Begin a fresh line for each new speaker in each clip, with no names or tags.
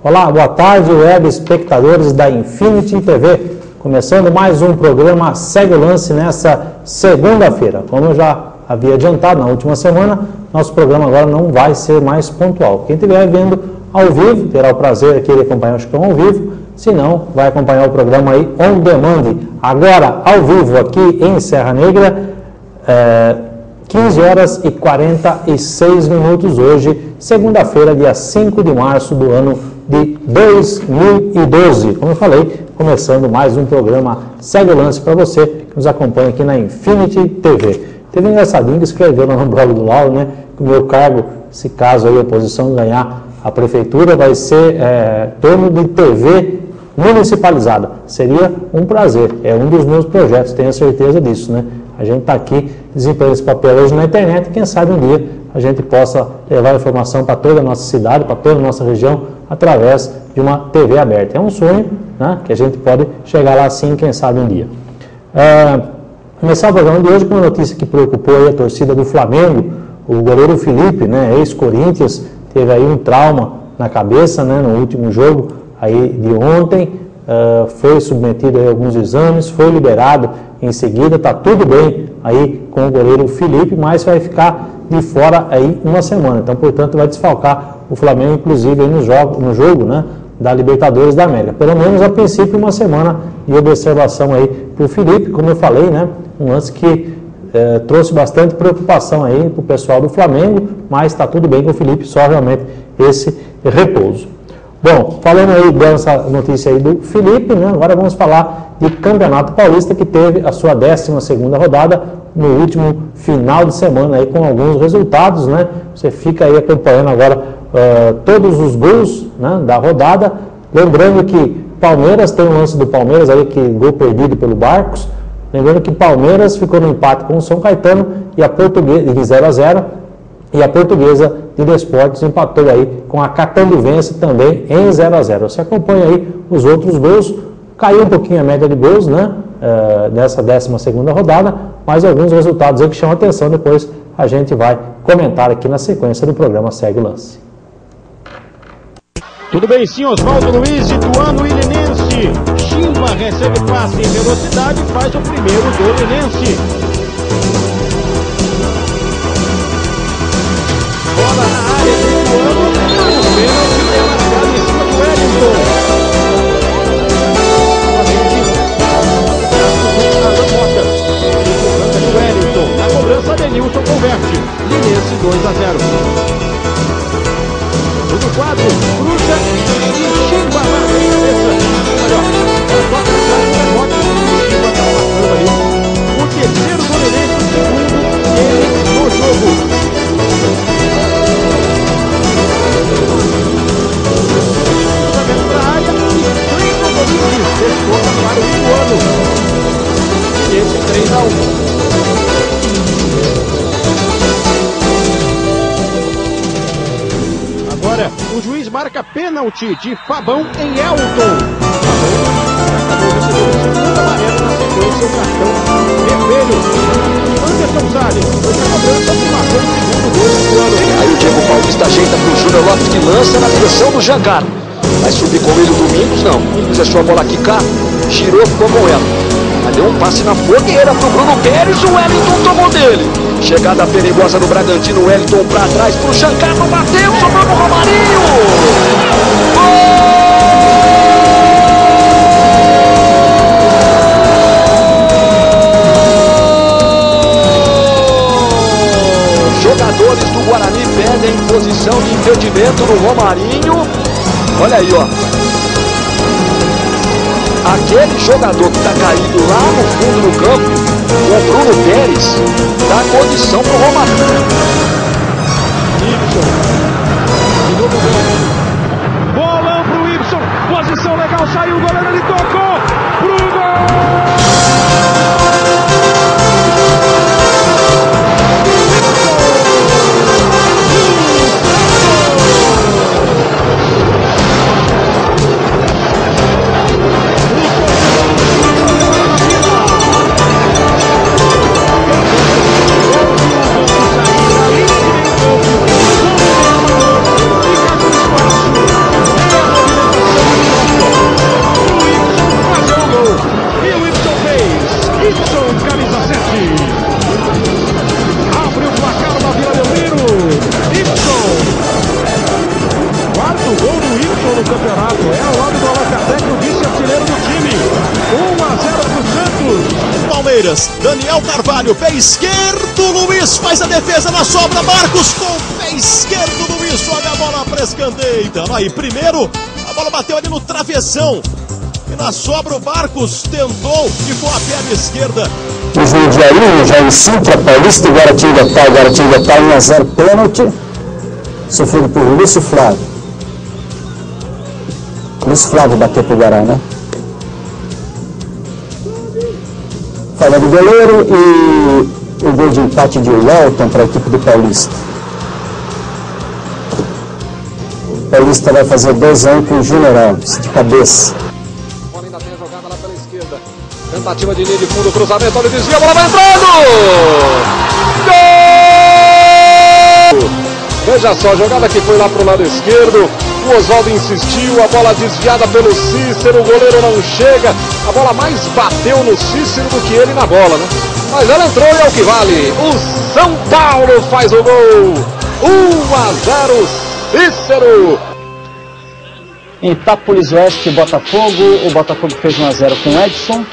Olá, boa tarde, web espectadores da Infinity TV. Começando mais um programa Segue o Lance nessa segunda-feira. Como eu já havia adiantado na última semana, nosso programa agora não vai ser mais pontual. Quem estiver vendo ao vivo terá o prazer aqui de acompanhar o show ao vivo, se não, vai acompanhar o programa aí on demand. Agora, ao vivo aqui em Serra Negra, 15 horas e 46 minutos hoje, segunda-feira, dia 5 de março do ano de 2012. Como eu falei, começando mais um programa Segue o Lance para você que nos acompanha aqui na Infinity TV. Teve um engraçadinho que escreveu no blog do Lauro, né, que o meu cargo, se caso aí a oposição ganhar a prefeitura, vai ser torno de TV municipalizada. Seria um prazer, é um dos meus projetos, tenho certeza disso, né? A gente está aqui desempenhando esse papel hoje na internet e quem sabe um dia a gente possa levar informação para toda a nossa cidade, para toda a nossa região, através de uma TV aberta. É um sonho, né, que a gente pode chegar lá sim, quem sabe um dia. Começar o programa de hoje com uma notícia que preocupou aí a torcida do Flamengo. O goleiro Felipe, né, ex-Corinthians, teve aí um trauma na cabeça, né, no último jogo aí de ontem. Foi submetido a alguns exames, foi liberado em seguida, está tudo bem aí com o goleiro Felipe, mas vai ficar de fora aí uma semana, então portanto vai desfalcar o Flamengo inclusive aí no jogo, né, da Libertadores da América, pelo menos a princípio uma semana de observação aí para o Felipe, como eu falei, né, um lance que trouxe bastante preocupação aí para o pessoal do Flamengo, mas está tudo bem com o Felipe, só realmente esse repouso. Bom, falando aí dessa notícia aí do Felipe, né, agora vamos falar de Campeonato Paulista, que teve a sua 12ª rodada no último final de semana aí com alguns resultados, né? Você fica aí acompanhando agora todos os gols, né, da rodada. Lembrando que Palmeiras, tem um lance do Palmeiras aí, que gol perdido pelo Barcos. Lembrando que Palmeiras ficou no empate com o São Caetano e a Portuguesa de 0-0. E a Portuguesa de Desportes empatou aí com a Catanduvense também em 0-0. Você acompanha aí os outros gols. Caiu um pouquinho a média de gols, né, nessa 12ª rodada, mas alguns resultados aí que chamam a atenção. Depois a gente vai comentar aqui na sequência do programa Segue o Lance.
Tudo bem sim, Oswaldo Luiz, Ituano e Linense. Chimba recebe passe em velocidade e faz o primeiro do Linense. Bola na área do Ituano, o pênalti é marcado em cima do Wellington. Na cobrança, Denilson converte. Linense 2-0. No quadro, cruza e Chimba na cabeça. Olha, toca atrás do rebote. Chimba tá passando ali. O terceiro do Linense, o segundo dele no jogo. Cruzamento pra área e Cleiton Rodrigues desconta para o Ituano. Linense 3-1. Agora, o juiz marca pênalti de Fabão em Elton. Acabou recebendo o segundo amarelo na sequência, o cartão vermelho. Anderson Salles, foi na cobrança que marcou o segundo gol do ano.
Aí o Diego Paulista ajeita para o Júnior Lopes, que lança na direção do Jangar. Vai subir com ele o Domingos, não. Deixou a bola quicar, girou, ficou com ela. Deu um passe na fogueira pro Bruno Pérez, o Wellington tomou dele. Chegada perigosa no Bragantino, o Wellington pra trás pro Jangar, não bateu, sobrou no Romarinho. Gol! Jogadores do Guarani pedem posição de impedimento no Romarinho. Olha aí, ó. Aquele jogador que está caído lá no fundo do campo, o Bruno Pérez, dá condição para o Romarinho.
Ibson. De novo o bolão para o Ibson. Posição legal, saiu o goleiro, ele tocou pro gol! gol do Wilson no campeonato. É ao lado do Allan Kardec, o vice-artilheiro do time. 1-0 para o Santos.
Palmeiras, Daniel Carvalho, pé esquerdo, Luiz faz a defesa na sobra, Marcos com o pé esquerdo, Luiz joga a bola para escanteio. Então aí, primeiro, a bola bateu ali no travessão. E na sobra o Marcos tentou e com a perna esquerda.
O Jundiaí, já em Sintra, Paulista e Guaratinguetá 1-0 pênalti, sofrido por Lúcio Flávio. Lúcio Flávio bateu pro Guará, né? Falando do goleiro e o gol de empate de Welton para a equipe do Paulista. O Paulista vai fazer 2-1 com o Júnior Alves, de cabeça.
Ainda tem a jogada lá pela esquerda. Tentativa de linha de fundo, cruzamento, olha o desvio, a bola vai entrando! Gol! Veja só, a jogada que foi lá pro lado esquerdo. O Oswaldo insistiu, a bola desviada pelo Cícero, o goleiro não chega. A bola mais bateu no Cícero do que ele na bola, né? Mas ela entrou e é o que vale. O São Paulo faz o gol. 1-0, Cícero.
Em Itápolis Oeste, Botafogo. O Botafogo fez 1-0 com o Edson.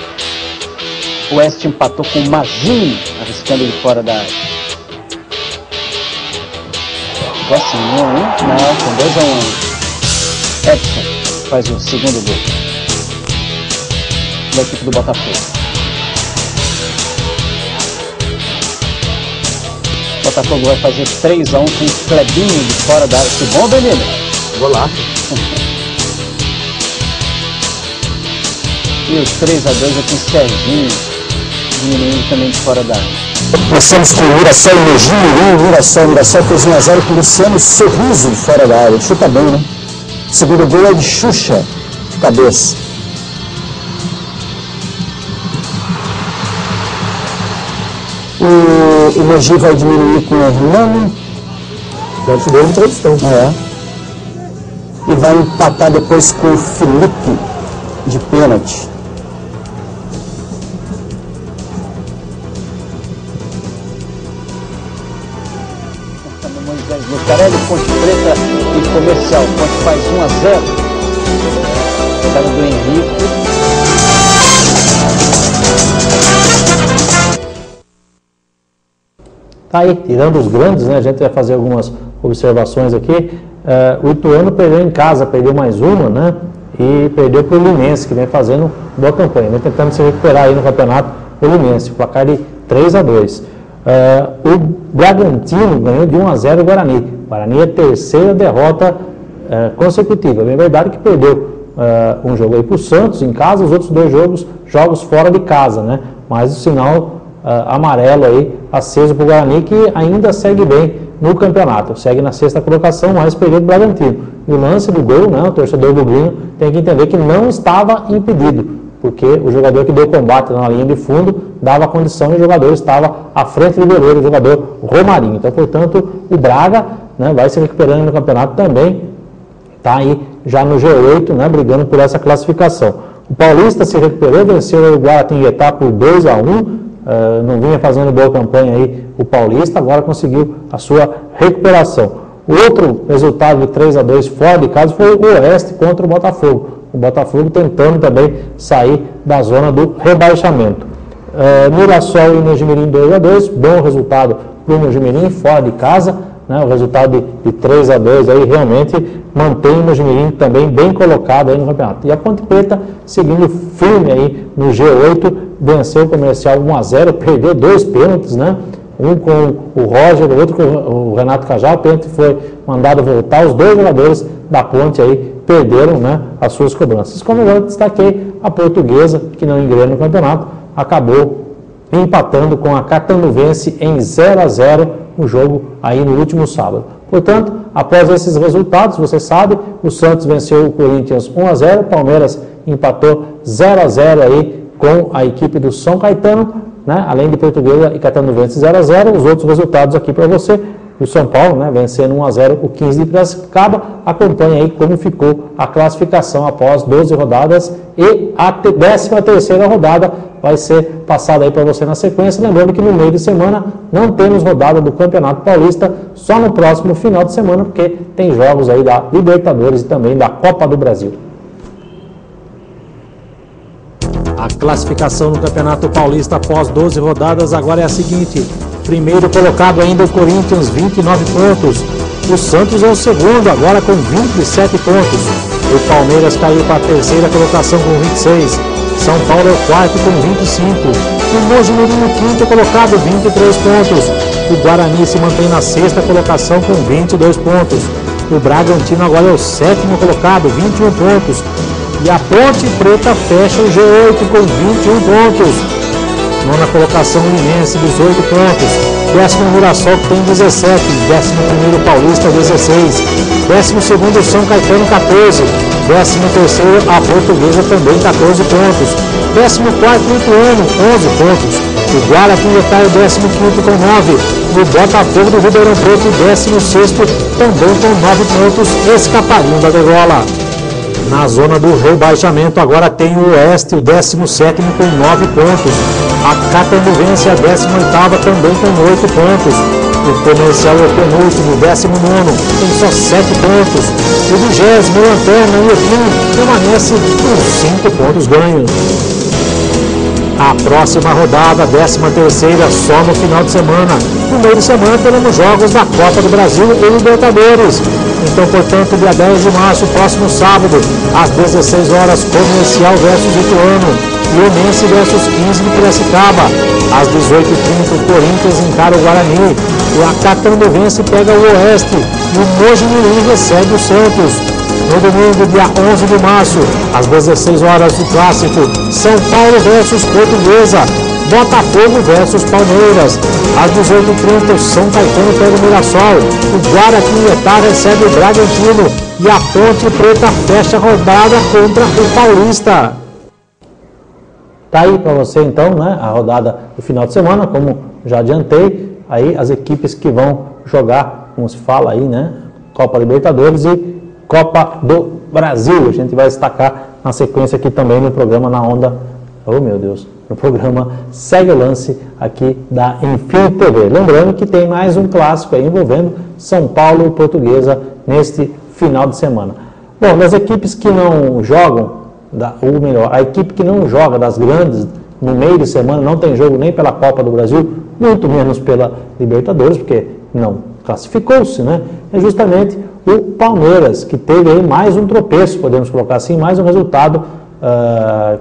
O Oeste empatou com o Mazinho, arriscando de fora da área. Ficou assim, 1-1? Não, com 2-1. Edson faz o segundo gol da equipe do Botafogo. O Botafogo vai fazer 3-1 com o Clebinho de fora da área. Que bom, Danilo?
Golaço.
E os 3-2 aqui com o Serginho, diminuindo também de fora da área. Começamos com o Mirassol e Mogi. Mirassol fez 1-0 com o Luciano Sorriso de fora da área. Chuta bem, né? O segundo gol é de Xuxa, de cabeça. O Mogi vai diminuir com o Hernani.
Deve de tradição.
E vai empatar depois com o Felipe, de pênalti. Lucarelli, Ponte Preta e Comercial. Ponte faz 1-0. Cara do Henrique.
Tá aí, tirando os grandes, né? A gente vai fazer algumas observações aqui. O Ituano perdeu em casa, perdeu mais uma, né? E perdeu para o Linense, que vem fazendo boa campanha, vem tentando se recuperar aí no campeonato. O Linense, placar de 3-2. O Bragantino ganhou de 1-0 o Guarani. O Guarani é a terceira derrota consecutiva. É verdade que perdeu um jogo aí para o Santos em casa, os outros dois jogos fora de casa, né? Mas o sinal amarelo aí aceso para o Guarani, que ainda segue bem no campeonato. Segue na sexta colocação, mas perdeu o Bragantino. E o lance do gol, né? O torcedor rubro-negro tem que entender que não estava impedido, porque o jogador que deu combate na linha de fundo dava condição e o jogador estava à frente do goleiro, o jogador Romarinho. Então, portanto, o Braga, né, vai se recuperando no campeonato também, está aí já no G8, né, brigando por essa classificação. O Paulista se recuperou, venceu o Guaratinguetá por 2-1, não vinha fazendo boa campanha aí o Paulista, agora conseguiu a sua recuperação. O outro resultado de 3-2 fora de casa foi o Oeste contra o Botafogo. O Botafogo tentando também sair da zona do rebaixamento. Mirassol e Mojimirim 2-2, bom resultado para o Mojimirim fora de casa, né? O resultado de 3-2 aí realmente mantém o Mojimirim também bem colocado aí no campeonato. E a Ponte Preta seguindo firme aí no G8, venceu o Comercial 1-0, perdeu 2 pênaltis, né? Um com o Roger, o outro com o Renato Cajá. O pênalti foi mandado voltar, os dois jogadores da Ponte aí perderam, né, as suas cobranças. Como eu destaquei, a Portuguesa, que não engrena no campeonato, acabou empatando com a Catanduvense em 0-0 no jogo aí no último sábado. Portanto, após esses resultados, você sabe, o Santos venceu o Corinthians 1-0, o Palmeiras empatou 0-0 aí com a equipe do São Caetano, né? Além de Portuguesa e Catanduvense 0-0, os outros resultados aqui para você. o São Paulo, né, vencendo 1-0 o 15 de Piracicaba. Acompanha aí como ficou a classificação após 12 rodadas e a 13ª rodada vai ser passada aí para você na sequência. Lembrando que no meio de semana não temos rodada do Campeonato Paulista, só no próximo final de semana, porque tem jogos aí da Libertadores e também da Copa do Brasil. A classificação no Campeonato Paulista após 12 rodadas agora é a seguinte: primeiro colocado ainda o Corinthians, 29 pontos. O Santos é o segundo, agora com 27 pontos. O Palmeiras caiu para a terceira colocação com 26. São Paulo é o quarto com 25. O Mojimirim, quinto colocado, 23 pontos. O Guarani se mantém na sexta colocação com 22 pontos. O Bragantino agora é o sétimo colocado, 21 pontos. E a Ponte Preta fecha o G8 com 21 pontos. Nona colocação, Linense, 18 pontos. Décimo Mirassol, que tem 17. 11º Paulista, 16. 12º São Caetano, 14. 13º a Portuguesa, também 14 pontos. 14º Ituano, 11 pontos. O Guaratinguetá é o 15º com 9. O Botafogo do Ribeirão Preto, 16º, também com 9 pontos, escapadinho da degola. Na zona do rebaixamento agora tem o Oeste, o 17º com 9 pontos. A Catanduvense, a 18ª, também com 8 pontos. O Comercial é o penúltimo, 19º, tem só 7 pontos. O 20º, Lanterna e Efim, permanece com 5 pontos ganhos. A próxima rodada, 13ª, só no final de semana. No meio de semana teremos jogos da Copa do Brasil e Libertadores. Então, portanto, dia 10 de março, próximo sábado, às 16 horas, Comercial versus Ituano, Ionense versus 15 de Piracicaba. Às 18h30, o Corinthians encara o Guarani, o Catanduvense pega o Oeste e o Mojimirim recebe o Santos. No domingo, dia 11 de março, às 16 horas, o clássico São Paulo versus Portuguesa, Botafogo versus Palmeiras. Às 18h30, o São Caetano pega o Mirassol, o Guaratinguetá recebe o Bragantino e a Ponte Preta fecha a rodada contra o Paulista. Tá aí para você então, né, a rodada do final de semana, como já adiantei, aí as equipes que vão jogar, como se fala aí, né, Copa Libertadores e Copa do Brasil. A gente vai destacar na sequência aqui também no programa Na Onda, oh meu Deus, no programa Segue o Lance aqui da Infinity TV. Lembrando que tem mais um clássico aí envolvendo São Paulo e Portuguesa neste final de semana. Bom, das equipes que não jogam, ou melhor, a equipe que não joga das grandes no meio de semana, não tem jogo nem pela Copa do Brasil, muito menos pela Libertadores, porque não classificou-se, né? É justamente o Palmeiras, que teve aí mais um tropeço, podemos colocar assim, mais um resultado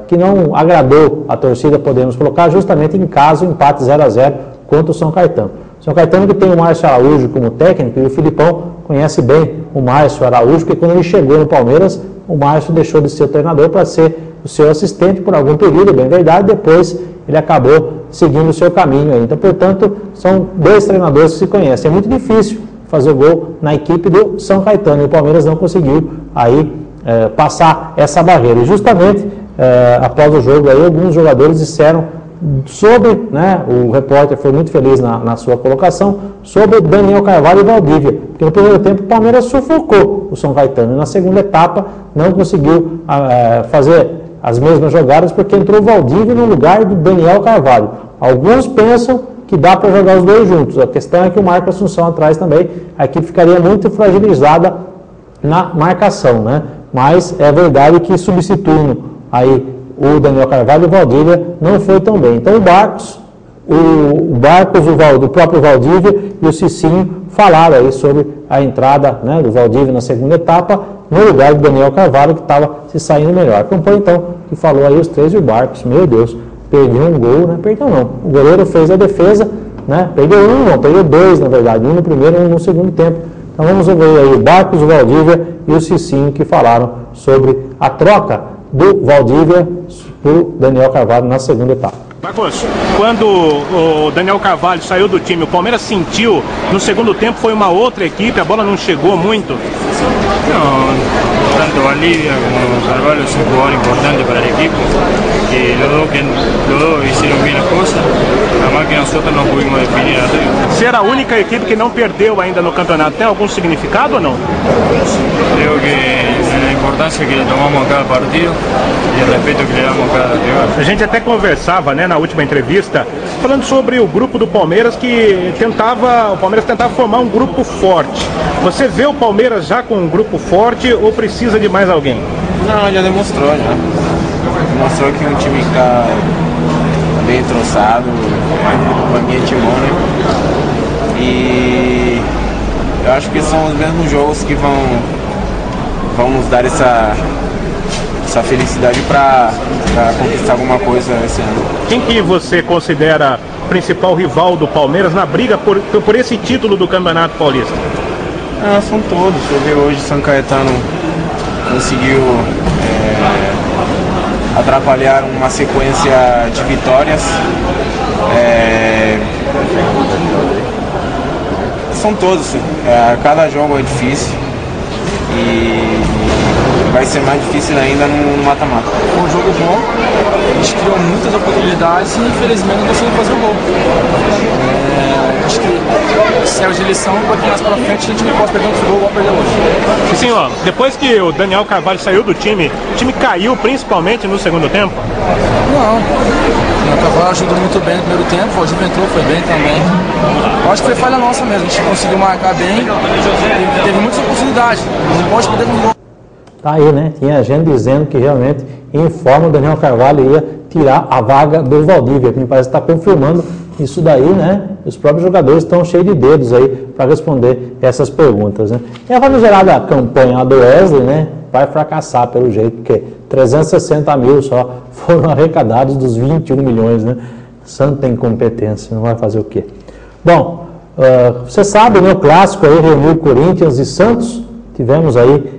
que não agradou a torcida, podemos colocar, justamente em caso empate 0-0 contra o São Caetano. São Caetano que tem o Márcio Araújo como técnico, e o Filipão conhece bem o Márcio Araújo, porque quando ele chegou no Palmeiras, o Márcio deixou de ser o treinador para ser o seu assistente por algum período, bem verdade, depois ele acabou seguindo o seu caminho aí. Então, portanto, são dois treinadores que se conhecem. É muito difícil fazer gol na equipe do São Caetano, e o Palmeiras não conseguiu aí passar essa barreira. E justamente após o jogo aí, alguns jogadores disseram sobre, né, o repórter foi muito feliz na sua colocação, sobre Daniel Carvalho e Valdívia, porque no primeiro tempo o Palmeiras sufocou o São Caetano, e na segunda etapa não conseguiu fazer as mesmas jogadas, porque entrou o Valdívia no lugar do Daniel Carvalho. Alguns pensam que dá para jogar os dois juntos, a questão é que o Marcos Assunção atrás também, a equipe ficaria muito fragilizada na marcação, né? Mas é verdade que substituindo aí o Daniel Carvalho e o Valdívia não foi tão bem. Então o Barcos, o próprio Valdívia e o Cicinho falaram aí sobre a entrada, né, do Valdívia na segunda etapa, no lugar do Daniel Carvalho, que estava se saindo melhor. Acompanha então, que falou aí os três, e o Barcos, meu Deus, perdeu um gol, né? Perdeu não, o goleiro fez a defesa, né? Perdeu dois na verdade, um no primeiro e um no segundo tempo. Então vamos ouvir aí o Barcos, o Valdívia e o Cicinho, que falaram sobre a troca do Valdívia para o Daniel Carvalho na segunda etapa.
Marcos, quando o Daniel Carvalho saiu do time, o Palmeiras sentiu, no segundo tempo foi uma outra equipe, a bola não chegou muito?
Não, tanto Valdivia como Carvalho es un jugador importante para el equipo, que los dos hicieron bien las cosas, nada más que nosotros no pudimos definir arriba.
Ser a única equipe que não perdeu ainda no campeonato tem algum significado ou não?
Creo que la importancia que le tomamos a cada partido y el respeto que le damos a cada rival.
A gente até conversava, né, na última entrevista, falando sobre o grupo do Palmeiras o Palmeiras tentava formar um grupo forte. Você vê o Palmeiras já com um grupo forte ou precisa de mais alguém?
Não, já demonstrou, já. Demonstrou que um time está bem entroçado, com a minha timão, né? E eu acho que são os mesmos jogos que vão nos dar essa felicidade para conquistar alguma coisa esse ano.
Quem que você considera o principal rival do Palmeiras na briga por esse título do Campeonato Paulista?
São todos. Você vê hoje São Caetano conseguiu atrapalhar uma sequência de vitórias. São todos. Cada jogo é difícil e vai ser mais difícil ainda no mata-mata.
Foi um jogo bom, a gente criou muitas oportunidades e infelizmente não conseguiu fazer o gol. Acho que serve de lição para que mais para frente a gente não possa perder outro gol igual perdeu hoje.
Sim, ó, depois que o Daniel Carvalho saiu do time, o time caiu principalmente no segundo tempo?
Não, o Daniel Carvalho ajudou muito bem no primeiro tempo, o Gil entrou, foi bem também. Eu acho que foi falha nossa mesmo, a gente conseguiu marcar bem, teve muitas oportunidades, não pode perder um gol.
Tá aí, né? Tinha gente dizendo que realmente, em forma, o Daniel Carvalho ia tirar a vaga do Valdívia. Me parece que está confirmando isso daí, né? Os próprios jogadores estão cheios de dedos aí para responder essas perguntas, né? E a famigerada campanha do Wesley, né? Vai fracassar pelo jeito, porque 360 mil só foram arrecadados dos 21 milhões, né? Santo tem competência, não vai fazer o quê? Bom, você sabe, né? O clássico aí reuniu Corinthians e Santos. Tivemos aí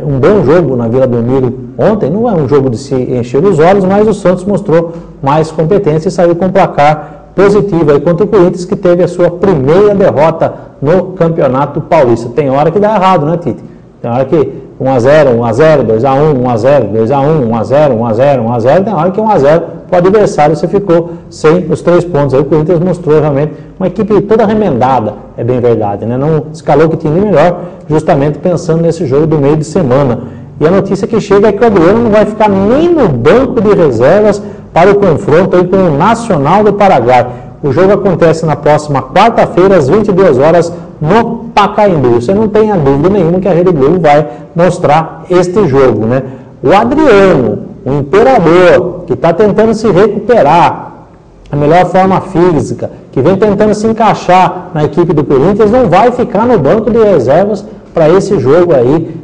um bom jogo na Vila Belmiro ontem. Não é um jogo de se encher os olhos, mas o Santos mostrou mais competência e saiu com um placar positivo aí contra o Corinthians, que teve a sua primeira derrota no Campeonato Paulista. Tem hora que dá errado, né, Tite? Tem hora que 1-0, 1-0, 2-1, 1-0, 2-1, 1-0, 1-0, 1-0. Tem hora que 1-0 para o adversário você ficou sem os 3 pontos. Aí o Corinthians mostrou realmente uma equipe toda remendada, é bem verdade, né? Não escalou que tinha melhor, justamente pensando nesse jogo do meio de semana. E a notícia que chega é que o Adriano não vai ficar nem no banco de reservas para o confronto aí com o Nacional do Paraguai. O jogo acontece na próxima quarta-feira, às 22 horas, no Pacaembu. Você não tenha dúvida nenhuma que a Rede Globo vai mostrar este jogo, né? O Adriano, o imperador, que está tentando se recuperar, a melhor forma física, que vem tentando se encaixar na equipe do Corinthians, não vai ficar no banco de reservas para esse jogo aí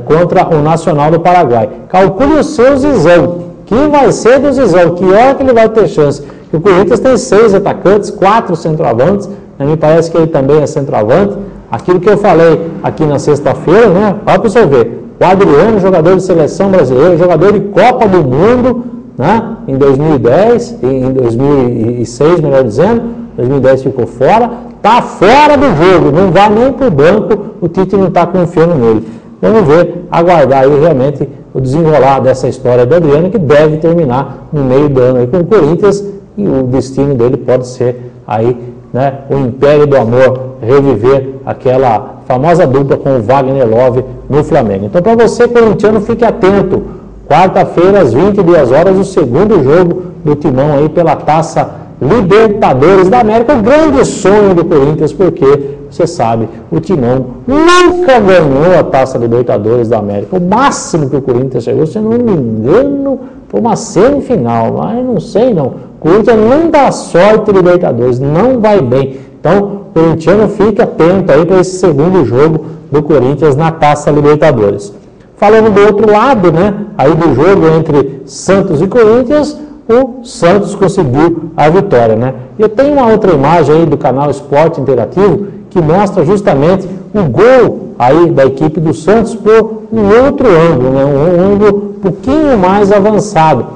contra o Nacional do Paraguai. Calcule o seu Zizão. Que vai ser do Zizão? Que hora que ele vai ter chance? O Corinthians tem 6 atacantes, 4 centroavantes, me parece que ele também é centroavante. Aquilo que eu falei aqui na sexta-feira, né? Olha para você ver. O Adriano, jogador de seleção brasileira, jogador de Copa do Mundo, né? Em 2010, em 2006, melhor dizendo, 2010 ficou fora, está fora do jogo, não vai nem para o banco, o Tite não está confiando nele. Vamos ver, aguardar aí realmente o desenrolar dessa história do Adriano, que deve terminar no meio do ano aí com o Corinthians, e o destino dele pode ser aí, né, o Império do Amor, reviver aquela famosa dupla com o Wagner Love no Flamengo. Então, para você, corintiano, fique atento. Quarta-feira, às 22 horas, o segundo jogo do Timão aí pela Taça Libertadores da América. O grande sonho do Corinthians, porque, você sabe, o Timão nunca ganhou a Taça Libertadores da América. O máximo que o Corinthians chegou, se eu não me engano, foi uma semifinal, mas não sei não. O Corinthians não dá sorte Libertadores, não vai bem. Então, o corintiano fique atento aí para esse segundo jogo do Corinthians na Taça Libertadores. Falando do outro lado, né, aí do jogo entre Santos e Corinthians, o Santos conseguiu a vitória, né? Eu tenho uma outra imagem aí do canal Esporte Interativo que mostra justamente o gol aí da equipe do Santos por um outro ângulo, né? Um ângulo um pouquinho mais avançado.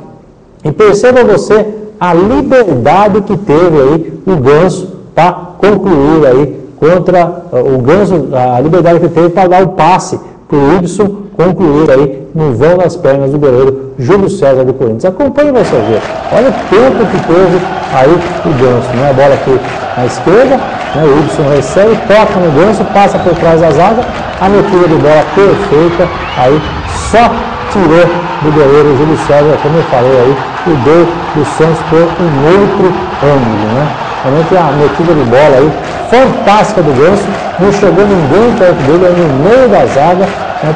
E perceba você a liberdade que teve aí o Ganso para concluir aí contra o Ganso, a liberdade que teve para dar o passe para o Ibson concluir aí no vão das pernas do goleiro Júlio César do Corinthians. Acompanhe você ver. Olha o tempo que teve aí o Ganso, né? A bola aqui na esquerda, né? O Ibson recebe, toca no Ganso, passa por trás da zaga, a metida de bola perfeita, aí só tirou do goleiro Júlio César, como eu falei aí, o gol do Santos por um outro ângulo, né? Realmente a metida de bola aí, fantástica do Ganso, não chegou ninguém perto dele, aí no meio da zaga, né?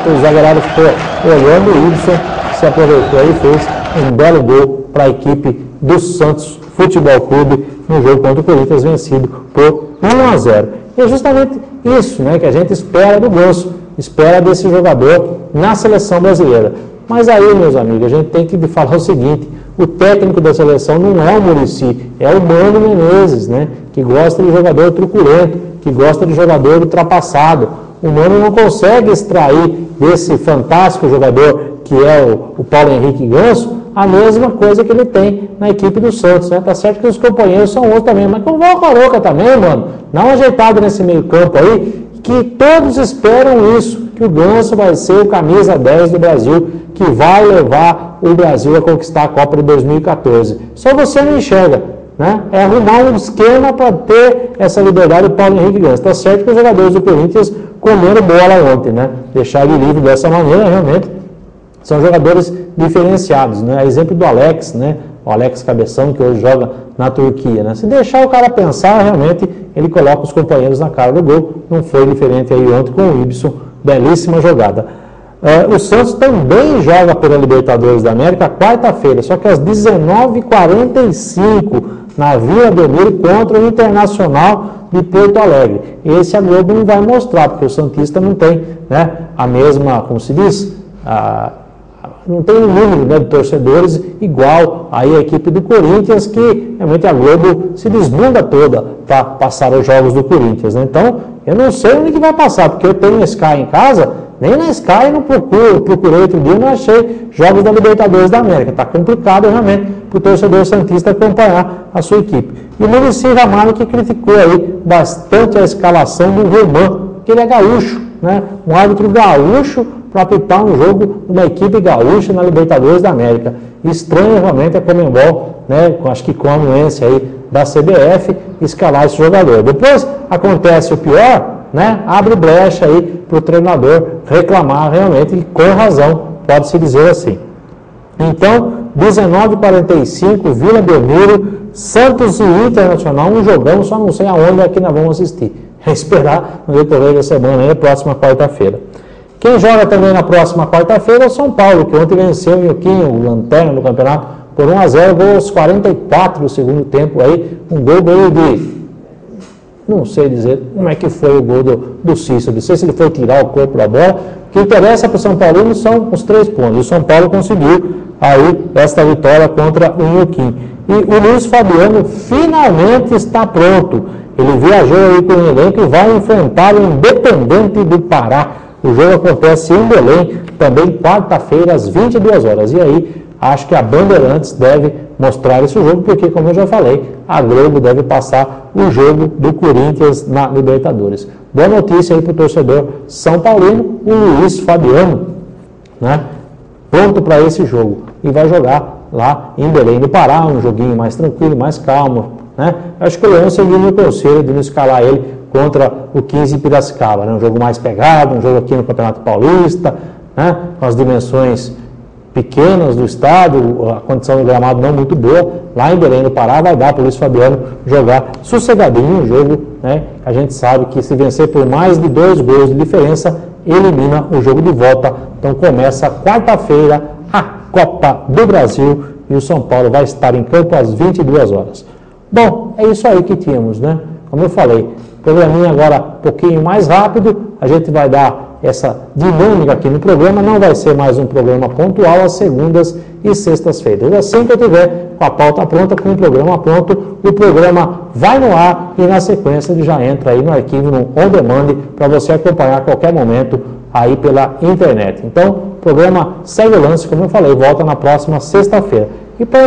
O zagueirado ficou olhando, o Ibson se aproveitou aí e fez um belo gol para a equipe do Santos Futebol Clube no jogo contra o Corinthians, vencido por 1-0. E é justamente isso, né, que a gente espera do Ganso, espera desse jogador na seleção brasileira. Mas aí, meus amigos, a gente tem que falar o seguinte: o técnico da seleção não é o Muricy, é o Mano Menezes, né, que gosta de jogador truculento, que gosta de jogador ultrapassado. O Mano não consegue extrair desse fantástico jogador que é o Paulo Henrique Ganso a mesma coisa que ele tem na equipe do Santos, né? Tá certo que os companheiros são outros também, mas convoca a louca também, mano. Dá uma ajeitada nesse meio campo aí, que todos esperam isso, que o Ganso vai ser o camisa 10 do Brasil, que vai levar o Brasil a conquistar a Copa de 2014. Só você não enxerga, né? É arrumar um esquema para ter essa liberdade do Paulo Henrique Ganso. Tá certo que os jogadores do Corinthians comeram bola ontem, né? Deixar ele livre dessa maneira, realmente, são jogadores diferenciados, né? Exemplo do Alex, né? O Alex Cabeção, que hoje joga na Turquia, né? Se deixar o cara pensar, realmente, ele coloca os companheiros na cara do gol. Não foi diferente aí ontem com o Ibson. Belíssima jogada. O Santos também joga pela Libertadores da América quarta-feira, só que às 19h45, na Vila Belmiro, contra o Internacional de Porto Alegre. Esse a Globo não vai mostrar, porque o santista não tem, né, a mesma, como se diz, não tem um número, né, de torcedores igual aí a equipe do Corinthians, que realmente a Globo se desbunda toda para passar os jogos do Corinthians, né? Então, eu não sei onde que vai passar, porque eu tenho Sky em casa, nem na Sky não procurei outro dia, não achei jogos da Libertadores da América. Está complicado realmente para o torcedor santista acompanhar a sua equipe. E o Muricy Ramalho, que criticou aí bastante a escalação do Roman, que ele é gaúcho, né? Um árbitro gaúcho para apitar um jogo de uma equipe gaúcha na Libertadores da América. Estranho realmente a Conmebol, né, acho que com a anuência aí da CBF, escalar esse jogador. Depois acontece o pior, né, abre brecha aí para o treinador reclamar realmente, e com razão, pode-se dizer assim. Então, 19h45, Vila Belmiro, Santos e Internacional, um jogão, só não sei aonde é que nós vamos assistir. É esperar no decorrer da semana, aí, próxima quarta-feira. Quem joga também na próxima quarta-feira é o São Paulo, que ontem venceu o Nhoquinho, o lanterna do campeonato, por 1-0, gol aos 44 do segundo tempo aí, um gol meio de, não sei dizer como é que foi o gol do Cícero, não sei se ele foi tirar o corpo da bola. O que interessa para o São Paulo são os 3 pontos, o São Paulo conseguiu aí esta vitória contra o Nhoquinho. E o Luiz Fabiano finalmente está pronto, ele viajou aí com o elenco e vai enfrentar o Independente do Pará. O jogo acontece em Belém, também quarta-feira, às 22 horas. E aí, acho que a Bandeirantes deve mostrar esse jogo, porque, como eu já falei, a Globo deve passar o jogo do Corinthians na Libertadores. Boa notícia aí para o torcedor São Paulino, o Luiz Fabiano, né, pronto para esse jogo. E vai jogar lá em Belém do Pará, um joguinho mais tranquilo, mais calmo, né? Acho que o Leão seguiu o conselho de não escalar ele contra o 15 Piracicaba, né? Um jogo mais pegado, um jogo aqui no Campeonato Paulista, né? Com as dimensões pequenas do estádio, a condição do gramado não muito boa. Lá em Belém do Pará vai dar para o Luiz Fabiano jogar sossegadinho um jogo, né? A gente sabe que se vencer por mais de 2 gols de diferença, elimina o jogo de volta. Então começa quarta-feira a Copa do Brasil e o São Paulo vai estar em campo às 22 horas. Bom, é isso aí que tínhamos, né? Como eu falei, programinha agora um pouquinho mais rápido, a gente vai dar essa dinâmica aqui no programa, não vai ser mais um programa pontual às segundas e sextas-feiras. Assim que eu tiver com a pauta pronta, com o programa pronto, o programa vai no ar e na sequência ele já entra aí no arquivo, no On Demand, para você acompanhar a qualquer momento aí pela internet. Então, o programa Segue o Lance, como eu falei, volta na próxima sexta-feira. E para